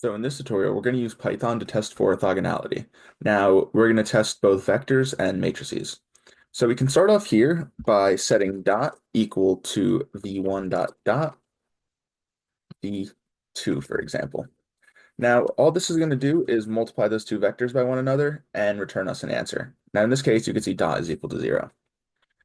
So in this tutorial, we're going to use Python to test for orthogonality. Now, we're going to test both vectors and matrices. So we can start off here by setting dot equal to v1 dot dot v2, for example. Now, all this is going to do is multiply those two vectors by one another and return us an answer. Now, in this case, you can see dot is equal to 0.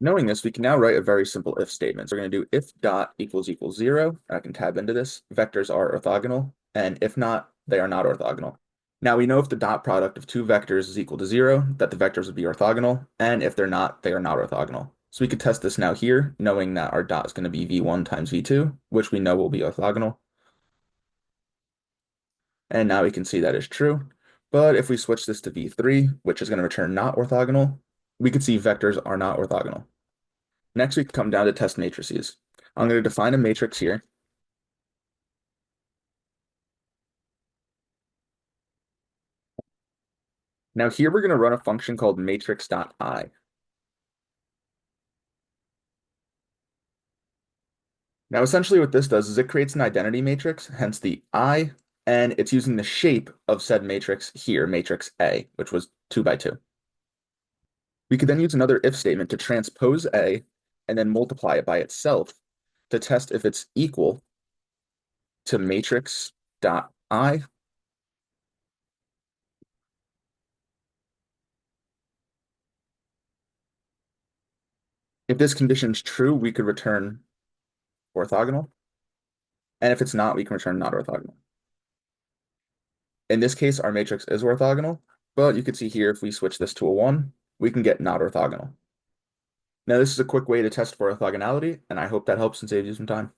Knowing this, we can now write a very simple if statement. So we're going to do if dot equals 0. I can tab into this. Vectors are orthogonal, and if not, they are not orthogonal. Now we know if the dot product of two vectors is equal to 0, that the vectors would be orthogonal, and if they're not, they are not orthogonal. So we could test this now here, knowing that our dot is going to be v1 times v2, which we know will be orthogonal. And now we can see that is true. But if we switch this to v3, which is going to return not orthogonal, we can see vectors are not orthogonal. Next, we can come down to test matrices. I'm going to define a matrix here. Now here we're going to run a function called matrix.i. Now essentially what this does is it creates an identity matrix, hence the I, and it's using the shape of said matrix here, matrix A, which was 2 by 2. We could then use another if statement to transpose A and then multiply it by itself to test if it's equal to matrix.i. If this condition is true, we could return orthogonal. And if it's not, we can return not orthogonal. In this case, our matrix is orthogonal, but you can see here, if we switch this to a 1, we can get not orthogonal. Now, this is a quick way to test for orthogonality, and I hope that helps and saves you some time.